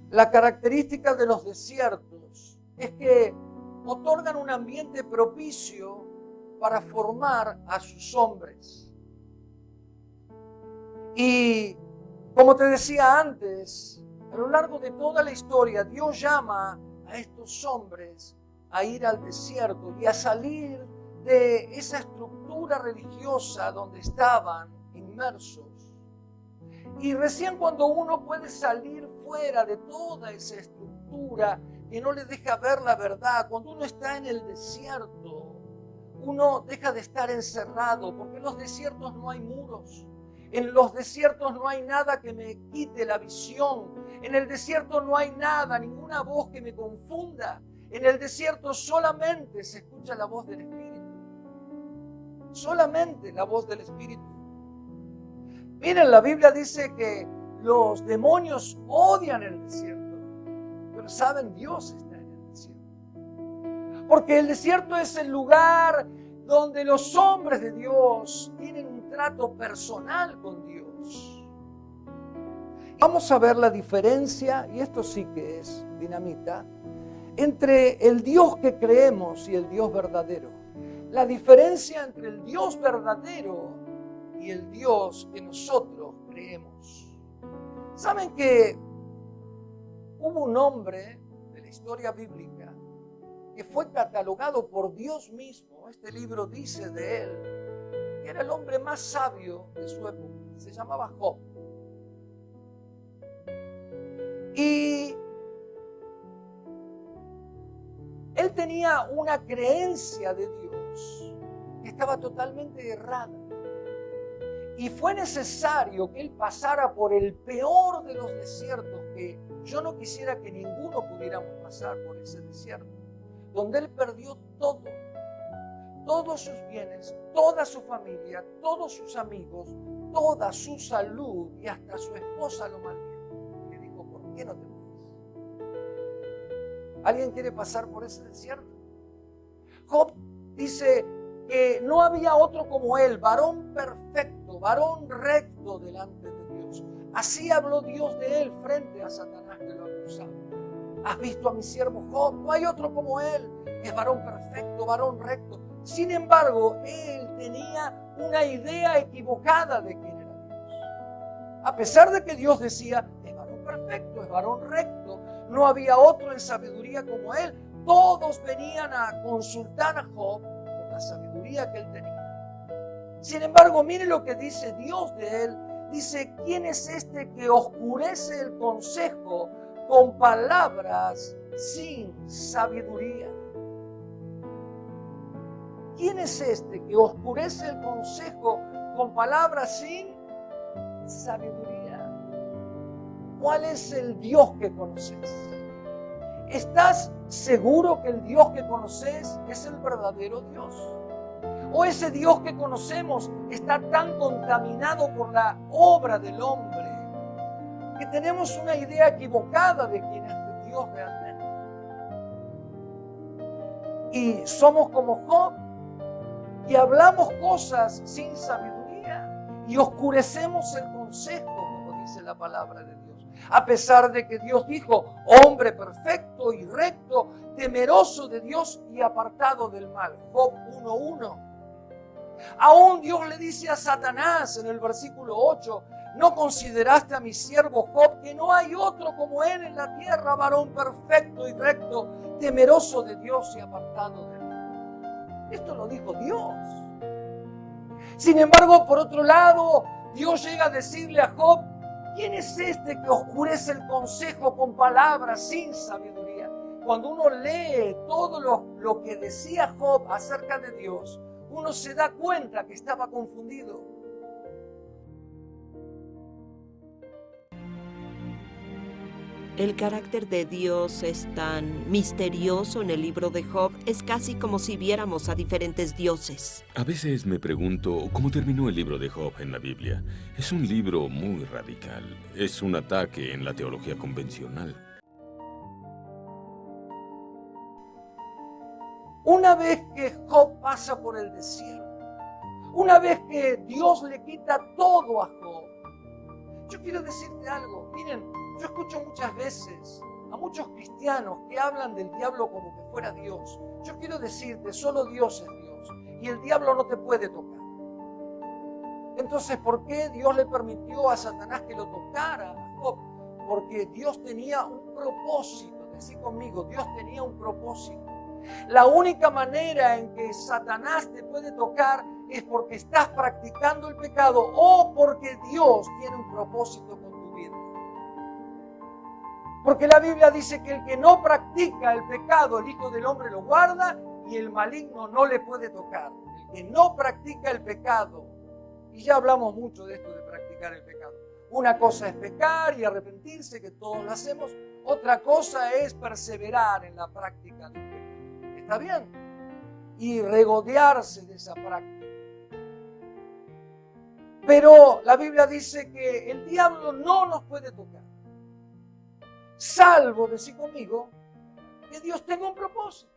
La característica de los desiertos es que otorgan un ambiente propicio para formar a sus hombres. Y como te decía antes, a lo largo de toda la historia, Dios llama a estos hombres a ir al desierto y a salir de esa estructura religiosa donde estaban inmersos. Y recién cuando uno puede salir fuera de toda esa estructura que no le deja ver la verdad, cuando uno está en el desierto, uno deja de estar encerrado, porque en los desiertos no hay muros. En los desiertos no hay nada que me quite la visión. En el desierto no hay nada, ninguna voz que me confunda. En el desierto solamente se escucha la voz del Espíritu. Solamente la voz del Espíritu. Miren, la Biblia dice que los demonios odian el desierto, pero saben, Dios está en el desierto. Porque el desierto es el lugar donde los hombres de Dios tienen un trato personal con Dios. Vamos a ver la diferencia, y esto sí que es dinamita, entre el Dios que creemos y el Dios verdadero. La diferencia entre el Dios verdadero y el Dios que nosotros creemos. ¿Saben que hubo un hombre de la historia bíblica que fue catalogado por Dios mismo? Este libro dice de él que era el hombre más sabio de su época. Se llamaba Job. Y él tenía una creencia de Dios que estaba totalmente errada. Y fue necesario que él pasara por el peor de los desiertos, que yo no quisiera que ninguno pudiéramos pasar por ese desierto, donde él perdió todo, todos sus bienes, toda su familia, todos sus amigos, toda su salud, y hasta su esposa lo maldijo. Le dijo, ¿por qué no te mueres? ¿Alguien quiere pasar por ese desierto? Job dice que no había otro como él, varón perfecto, varón recto delante de Dios. Así habló Dios de él frente a Satanás que lo acusaba. ¿Has visto a mi siervo Job? No hay otro como él. Es varón perfecto, varón recto. Sin embargo, él tenía una idea equivocada de quién era Dios. A pesar de que Dios decía, es varón perfecto, es varón recto, no había otro en sabiduría como él. Todos venían a consultar a Job por la sabiduría que él tenía. Sin embargo, mire lo que dice Dios de él. Dice, ¿quién es este que oscurece el consejo con palabras sin sabiduría? ¿Quién es este que oscurece el consejo con palabras sin sabiduría? ¿Cuál es el Dios que conoces? ¿Estás seguro que el Dios que conoces es el verdadero Dios? ¿O ese Dios que conocemos está tan contaminado por la obra del hombre que tenemos una idea equivocada de quién es Dios realmente? Y somos como Job y hablamos cosas sin sabiduría y oscurecemos el consejo, como dice la palabra de Dios. A pesar de que Dios dijo, hombre perfecto y recto, temeroso de Dios y apartado del mal. Job 1:1. Aún Dios le dice a Satanás en el versículo 8, ¿no consideraste a mi siervo Job, que no hay otro como él en la tierra, varón perfecto y recto, temeroso de Dios y apartado del mal? Esto lo dijo Dios. Sin embargo, por otro lado, Dios llega a decirle a Job, ¿quién es este que oscurece el consejo con palabras sin sabiduría? Cuando uno lee todo lo que decía Job acerca de Dios, uno se da cuenta que estaba confundido. El carácter de Dios es tan misterioso en el libro de Job, es casi como si viéramos a diferentes dioses. A veces me pregunto cómo terminó el libro de Job en la Biblia. Es un libro muy radical. Es un ataque en la teología convencional. Una vez que Job pasa por el desierto, una vez que Dios le quita todo a Job, Yo quiero decirte algo. Miren, yo escucho muchas veces a muchos cristianos que hablan del diablo como que fuera Dios. Yo quiero decirte, solo Dios es Dios y el diablo no te puede tocar. Entonces, ¿por qué Dios le permitió a Satanás que lo tocara a Job? Porque Dios tenía un propósito. Decí conmigo, Dios tenía un propósito. La única manera en que Satanás te puede tocar es porque estás practicando el pecado o porque Dios tiene un propósito con tu vida. Porque la Biblia dice que el que no practica el pecado, el Hijo del Hombre lo guarda y el maligno no le puede tocar. El que no practica el pecado, y ya hablamos mucho de esto de practicar el pecado. Una cosa es pecar y arrepentirse, que todos lo hacemos. Otra cosa es perseverar en la práctica del pecado. ¿Está bien? Y regodearse de esa práctica. Pero la Biblia dice que el diablo no nos puede tocar. Salvo, decí conmigo, que Dios tenga un propósito.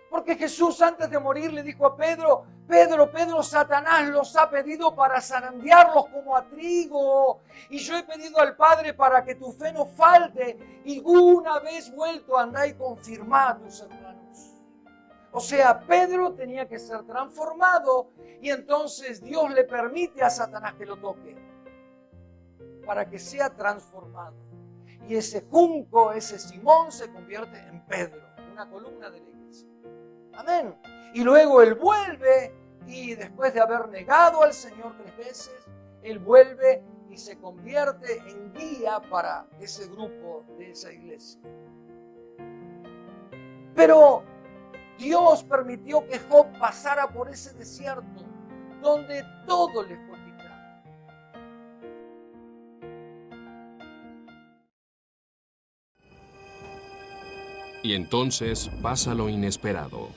Porque Jesús antes de morir le dijo a Pedro, Pedro, Satanás los ha pedido para zarandearlos como a trigo. Y yo he pedido al Padre para que tu fe no falte. Y una vez vuelto andá y confirmá a tus hermanos. O sea, Pedro tenía que ser transformado y entonces Dios le permite a Satanás que lo toque para que sea transformado. Y ese junco, ese Simón se convierte en Pedro, una columna de la iglesia. Amén. Y luego él vuelve y después de haber negado al Señor 3 veces, él vuelve y se convierte en guía para ese grupo de esa iglesia. Pero Dios permitió que Job pasara por ese desierto donde todo le fue quitado. Y entonces pasa lo inesperado.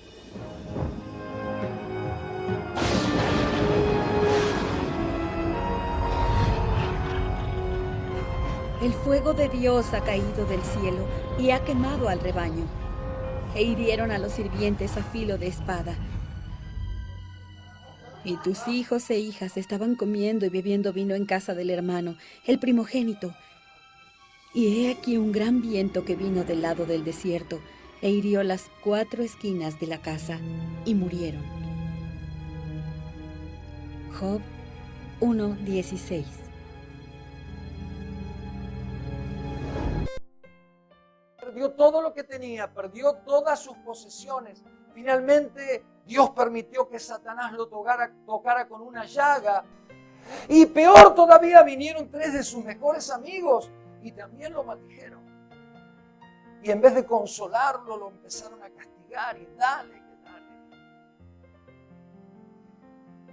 El fuego de Dios ha caído del cielo y ha quemado al rebaño, e hirieron a los sirvientes a filo de espada. Y tus hijos e hijas estaban comiendo y bebiendo vino en casa del hermano, el primogénito. Y he aquí un gran viento que vino del lado del desierto, e hirió las 4 esquinas de la casa, y murieron. Job 1:16. Perdió todo lo que tenía, perdió todas sus posesiones. Finalmente Dios permitió que Satanás lo tocara con una llaga. Y peor todavía, vinieron 3 de sus mejores amigos y también lo maldijeron. Y en vez de consolarlo, lo empezaron a castigar y dale.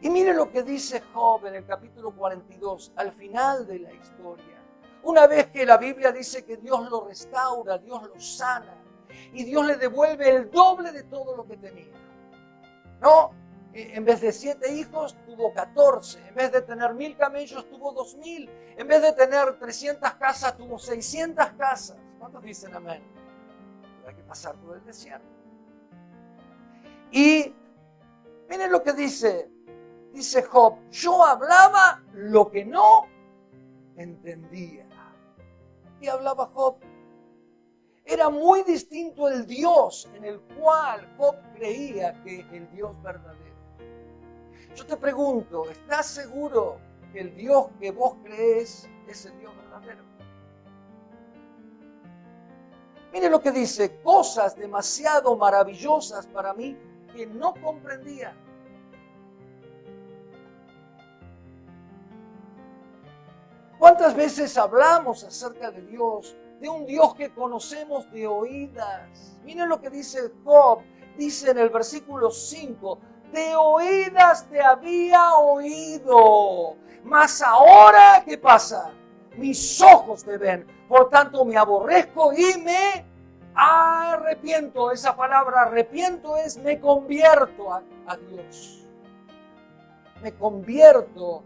Y mire lo que dice Job en el capítulo 42, al final de la historia. Una vez que la Biblia dice que Dios lo restaura, Dios lo sana y Dios le devuelve el doble de todo lo que tenía. No, en vez de 7 hijos tuvo 14, en vez de tener 1000 camellos tuvo 2000, en vez de tener 300 casas tuvo 600 casas. ¿Cuántos dicen amén? Hay que pasar por el desierto. Y miren lo que dice Job, yo hablaba lo que no entendía. Y hablaba Job. Era muy distinto el Dios en el cual Job creía que el Dios verdadero. Yo te pregunto, ¿estás seguro que el Dios que vos crees es el Dios verdadero? Mire lo que dice, cosas demasiado maravillosas para mí que no comprendía. ¿Cuántas veces hablamos acerca de Dios, de un Dios que conocemos de oídas? Miren lo que dice Job, dice en el versículo 5, de oídas te había oído, mas ahora, ¿qué pasa? Mis ojos te ven, por tanto me aborrezco y me arrepiento. Esa palabra arrepiento es me convierto a Dios. Me convierto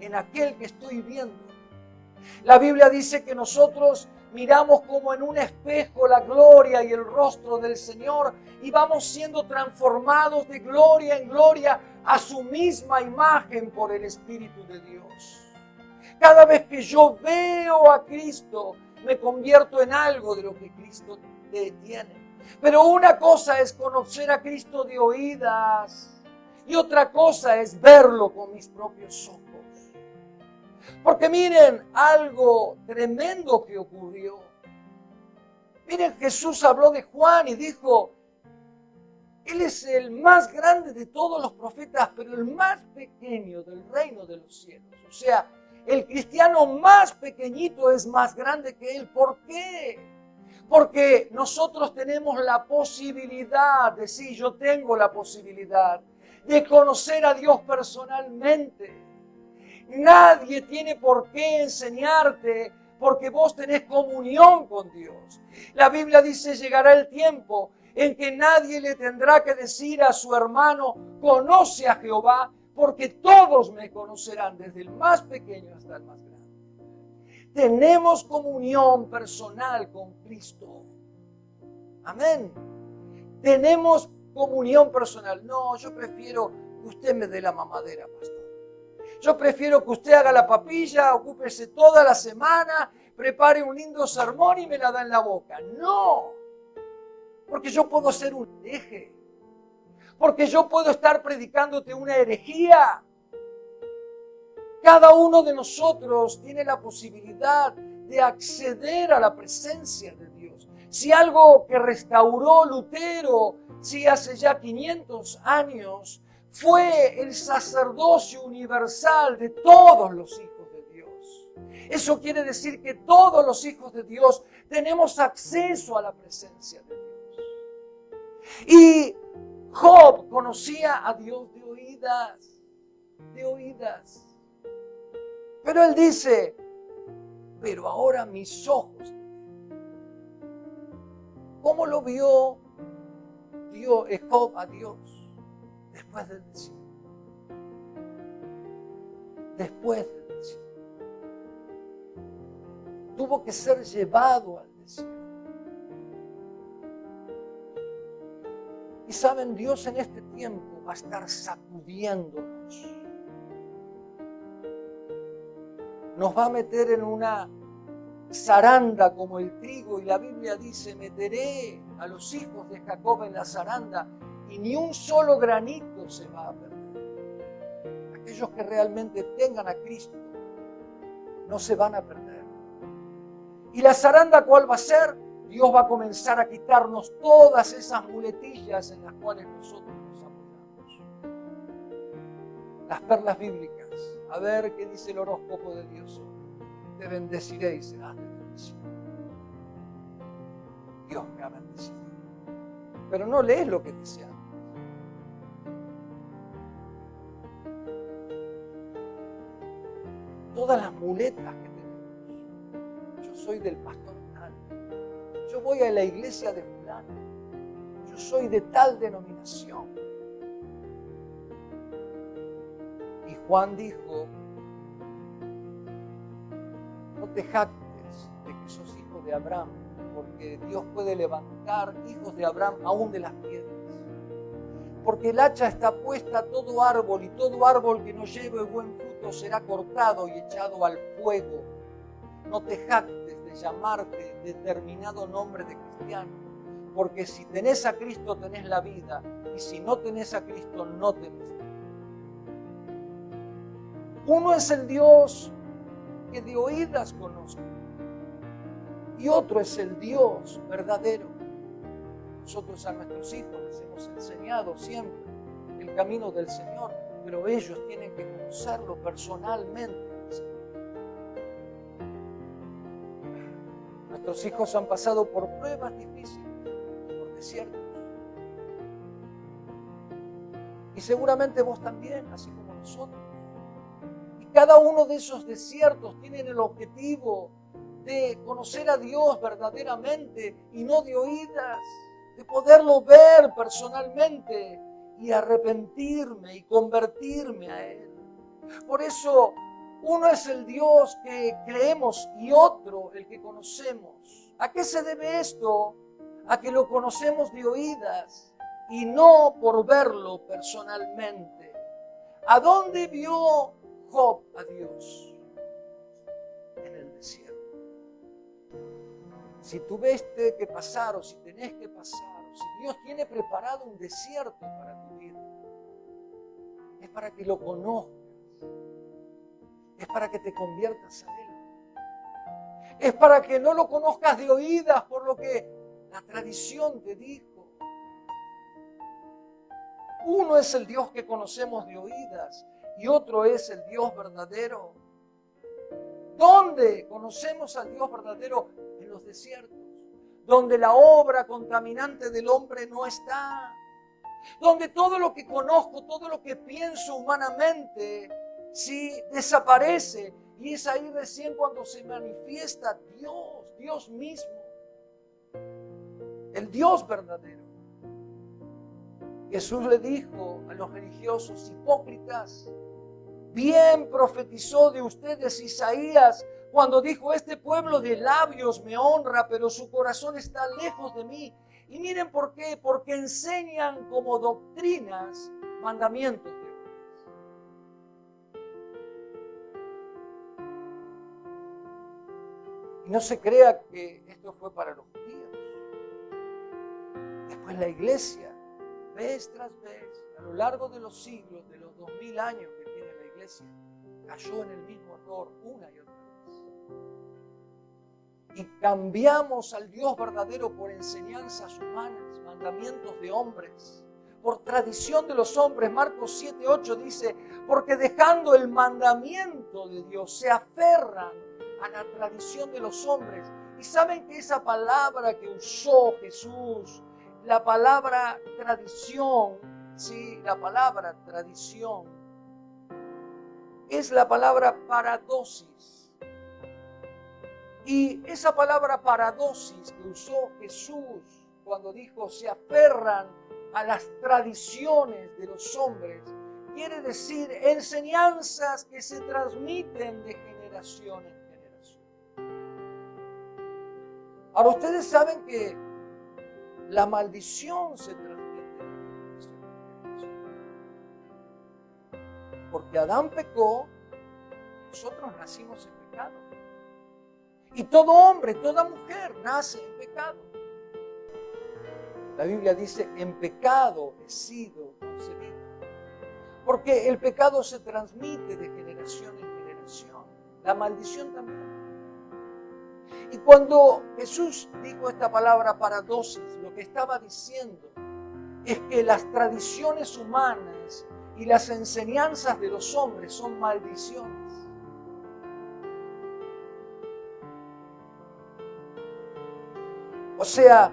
en aquel que estoy viendo. La Biblia dice que nosotros miramos como en un espejo la gloria y el rostro del Señor y vamos siendo transformados de gloria en gloria a su misma imagen por el Espíritu de Dios. Cada vez que yo veo a Cristo, me convierto en algo de lo que Cristo tiene. Pero una cosa es conocer a Cristo de oídas y otra cosa es verlo con mis propios ojos. Porque miren algo tremendo que ocurrió. Miren, Jesús habló de Juan y dijo, Él es el más grande de todos los profetas, pero el más pequeño del reino de los cielos. O sea, el cristiano más pequeñito es más grande que él. ¿Por qué? Porque nosotros tenemos la posibilidad de, sí, yo tengo la posibilidad de conocer a Dios personalmente. Nadie tiene por qué enseñarte porque vos tenés comunión con Dios. La Biblia dice, llegará el tiempo en que nadie le tendrá que decir a su hermano, conoce a Jehová, porque todos me conocerán, desde el más pequeño hasta el más grande. Tenemos comunión personal con Cristo. Amén. Tenemos comunión personal. No, yo prefiero que usted me dé la mamadera, pastor. Yo prefiero que usted haga la papilla, ocúpese toda la semana, prepare un lindo sermón y me la da en la boca. No, porque yo puedo ser un hereje. Porque yo puedo estar predicándote una herejía. Cada uno de nosotros tiene la posibilidad de acceder a la presencia de Dios. Si algo que restauró Lutero, si hace ya 500 años, fue el sacerdocio universal de todos los hijos de Dios. Eso quiere decir que todos los hijos de Dios tenemos acceso a la presencia de Dios. Y Job conocía a Dios de oídas, de oídas. Pero él dice, pero ahora mis ojos. ¿Cómo lo vio Job a Dios? Después del desierto. Después del desierto. Tuvo que ser llevado al desierto. Y saben, Dios en este tiempo va a estar sacudiéndonos. Nos va a meter en una zaranda como el trigo, y la Biblia dice, meteré a los hijos de Jacob en la zaranda y ni un solo granito se va a perder. Aquellos que realmente tengan a Cristo no se van a perder. ¿Y la zaranda cuál va a ser? Dios va a comenzar a quitarnos todas esas muletillas en las cuales nosotros nos apoyamos. Las perlas bíblicas. A ver qué dice el horóscopo de Dios. Te bendeciré y serás de bendición. Dios me ha bendecido. Pero no lees lo que dice antes. Todas las muletas que tenemos. Yo soy del pastor tal. Yo voy a la iglesia de fulano. Yo soy de tal denominación. Y Juan dijo, no te jactes de que sos hijo de Abraham, porque Dios puede levantar hijos de Abraham aún de las piedras. Porque el hacha está puesta a todo árbol, y todo árbol que no lleve buen fruto será cortado y echado al fuego. No te jactes de llamarte determinado nombre de cristiano, porque si tenés a Cristo tenés la vida, y si no tenés a Cristo no tenés la vida. Uno es el Dios que de oídas conozco, y otro es el Dios verdadero. Nosotros a nuestros hijos les hemos enseñado siempre el camino del Señor, pero ellos tienen que conocerlo personalmente. Nuestros hijos han pasado por pruebas difíciles, por desiertos. Y seguramente vos también, así como nosotros. Y cada uno de esos desiertos tienen el objetivo de conocer a Dios verdaderamente y no de oídas, de poderlo ver personalmente y arrepentirme y convertirme a Él. Por eso, uno es el Dios que creemos y otro el que conocemos. ¿A qué se debe esto? A que lo conocemos de oídas y no por verlo personalmente. ¿A dónde vio Job a Dios? si tuviste que pasar o si tenés que pasar, o si Dios tiene preparado un desierto para tu vida, es para que lo conozcas, es para que te conviertas a Él, es para que no lo conozcas de oídas por lo que la tradición te dijo. Uno es el Dios que conocemos de oídas y otro es el Dios verdadero. ¿Dónde conocemos al Dios verdadero? En los desiertos, donde la obra contaminante del hombre no está, donde todo lo que conozco, todo lo que pienso humanamente, sí desaparece, y es ahí recién cuando se manifiesta Dios mismo, el Dios verdadero. Jesús le dijo a los religiosos hipócritas: bien profetizó de ustedes Isaías cuando dijo: este pueblo de labios me honra, pero su corazón está lejos de mí. Y miren por qué: porque enseñan como doctrinas mandamientos de hombres. Y no se crea que esto fue para los judíos. Después la iglesia, vez tras vez, a lo largo de los siglos, de los 2000 años que tiene la iglesia, cayó en el mismo error una y otra vez. Y cambiamos al Dios verdadero por enseñanzas humanas, mandamientos de hombres, por tradición de los hombres. Marcos 7:8 dice: porque dejando el mandamiento de Dios se aferran a la tradición de los hombres. Y saben que esa palabra que usó Jesús, la palabra tradición, sí, la palabra tradición, es la palabra paradosis. Y esa palabra paradosis que usó Jesús cuando dijo se aferran a las tradiciones de los hombres, quiere decir enseñanzas que se transmiten de generación en generación. Ahora, ustedes saben que la maldición se transmite de generación en generación. Porque Adán pecó, nosotros nacimos en pecado. Y todo hombre, toda mujer nace en pecado. La Biblia dice: en pecado he sido concebido. Porque el pecado se transmite de generación en generación. La maldición también. Y cuando Jesús dijo esta palabra paradosis, lo que estaba diciendo es que las tradiciones humanas y las enseñanzas de los hombres son maldiciones. O sea,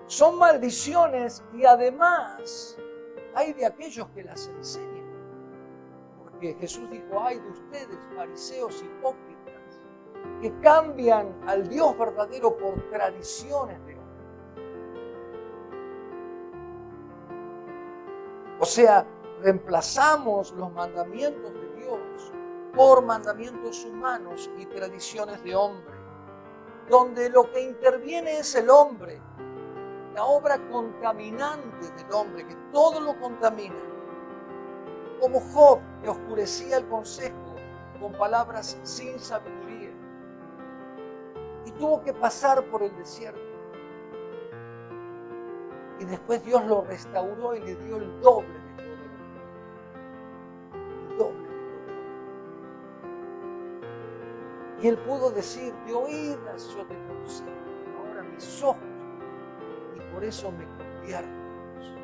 son maldiciones y además hay de aquellos que las enseñan. Porque Jesús dijo: ay de ustedes, fariseos hipócritas, que cambian al Dios verdadero por tradiciones de hombres. O sea, reemplazamos los mandamientos de Dios por mandamientos humanos y tradiciones de hombre, donde lo que interviene es el hombre, la obra contaminante del hombre, que todo lo contamina. Como Job, que oscurecía el consejo con palabras sin sabiduría, y tuvo que pasar por el desierto. Y después Dios lo restauró y le dio el doble de todo lo que era. El doble de todo lo que era. Y él pudo decir: de oídas yo te conocí, ahora mis ojos, y por eso me convierto en Dios.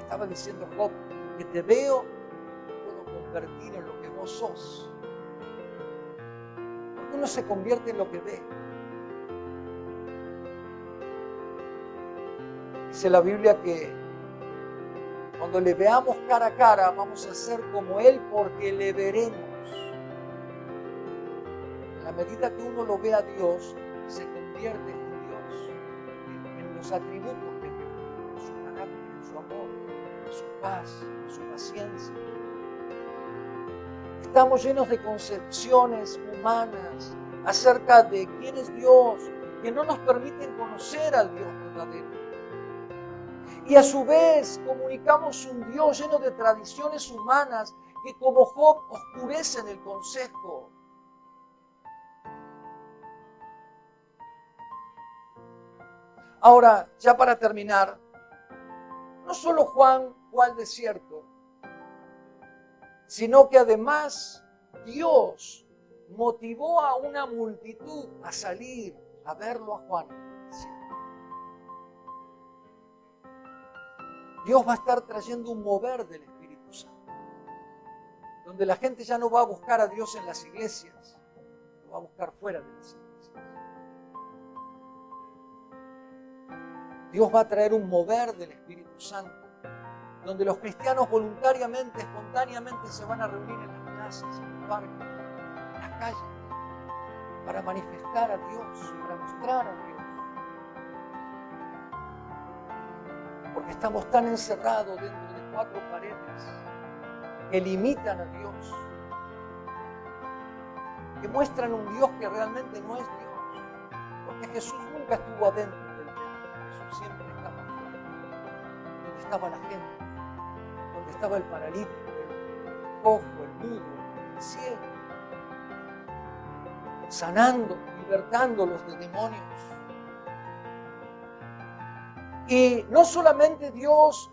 Estaba diciendo Job: que te veo, puedo convertir en lo que vos sos. Porque uno se convierte en lo que ve. Dice la Biblia que cuando le veamos cara a cara vamos a ser como Él, porque le veremos. En la medida que uno lo ve a Dios, se convierte en Dios, en los atributos de Dios, en su carácter, en su amor, en su paz, en su paciencia. Estamos llenos de concepciones humanas acerca de quién es Dios, que no nos permiten conocer al Dios verdadero. Y a su vez comunicamos un Dios lleno de tradiciones humanas que, como Job, oscurecen el consejo. Ahora, ya para terminar, no solo Juan fue al desierto, sino que además Dios motivó a una multitud a salir a verlo a Juan. Dios va a estar trayendo un mover del Espíritu Santo, donde la gente ya no va a buscar a Dios en las iglesias, lo va a buscar fuera de las iglesias. Dios va a traer un mover del Espíritu Santo, donde los cristianos voluntariamente, espontáneamente se van a reunir en las plazas, en los parques, en las calles, para manifestar a Dios, para mostrar a Dios. Porque estamos tan encerrados dentro de 4 paredes que limitan a Dios, que muestran un Dios que realmente no es Dios. Porque Jesús nunca estuvo adentro del templo, Jesús siempre estaba afuera, donde estaba la gente, donde estaba el paralítico, el cojo, el mudo, el ciego, sanando, libertándolos de demonios. Y no solamente Dios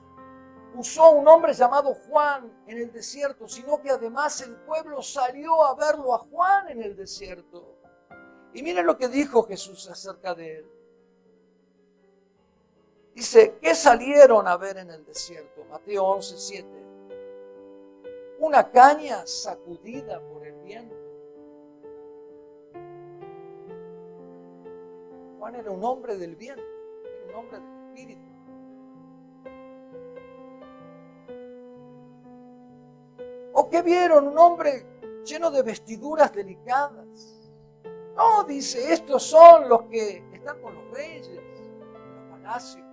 usó a un hombre llamado Juan en el desierto, sino que además el pueblo salió a verlo a Juan en el desierto. Y miren lo que dijo Jesús acerca de él. Dice, ¿qué salieron a ver en el desierto? Mateo 11:7. Una caña sacudida por el viento. Juan era un hombre del viento, era un hombre del Espíritu. ¿O qué vieron? Un hombre lleno de vestiduras delicadas. No, dice, estos son los que están con los reyes, en los palacios.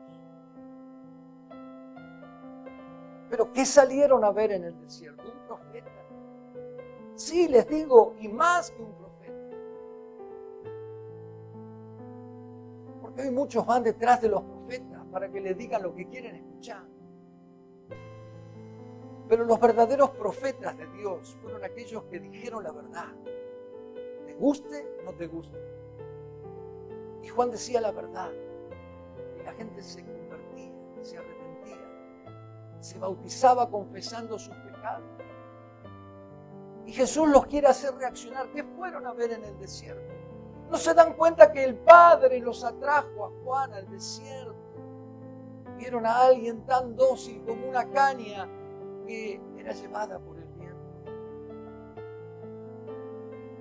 Pero ¿qué salieron a ver en el desierto? Un profeta. Sí, les digo, y más que un profeta. Porque hoy muchos van detrás de los profetas para que les digan lo que quieren escuchar. Pero los verdaderos profetas de Dios fueron aquellos que dijeron la verdad. Te guste o no te guste. Y Juan decía la verdad. Y la gente se convertía, se arrepentía, se bautizaba confesando sus pecados. Y Jesús los quiere hacer reaccionar. ¿Qué fueron a ver en el desierto? ¿No se dan cuenta que el Padre los atrajo a Juan al desierto? Vieron a alguien tan dócil como una caña que era llevada por el viento.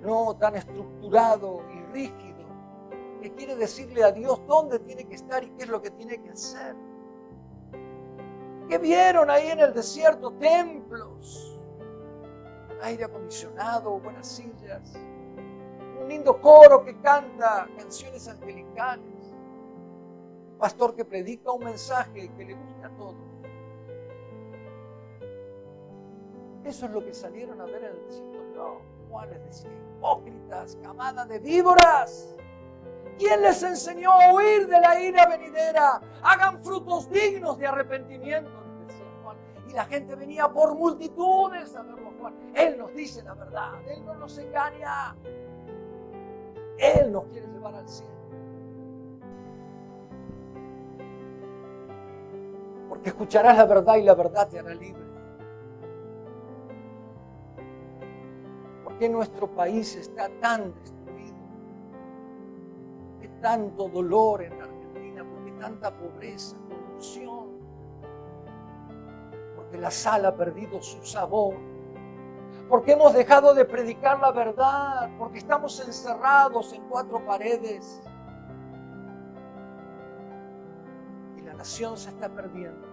No tan estructurado y rígido, que quiere decirle a Dios dónde tiene que estar y qué es lo que tiene que hacer. ¿Qué vieron ahí en el desierto? Templos, aire acondicionado, buenas sillas, un lindo coro que canta canciones angelicales, un pastor que predica un mensaje que le guste a todos. Eso es lo que salieron a ver en el desierto. No, Juan les decía, hipócritas, camada de víboras. ¿Quién les enseñó a huir de la ira venidera? Hagan frutos dignos de arrepentimiento, les decía Juan. Y la gente venía por multitudes a verlo a Juan. Él nos dice la verdad, Él no nos engaña. Él nos quiere llevar al cielo. Porque escucharás la verdad y la verdad te hará libre. ¿Por qué nuestro país está tan destruido? ¿Por qué tanto dolor en la Argentina? ¿Por qué tanta pobreza, corrupción? Porque la sal ha perdido su sabor. Porque hemos dejado de predicar la verdad. Porque estamos encerrados en 4 paredes. Y la nación se está perdiendo.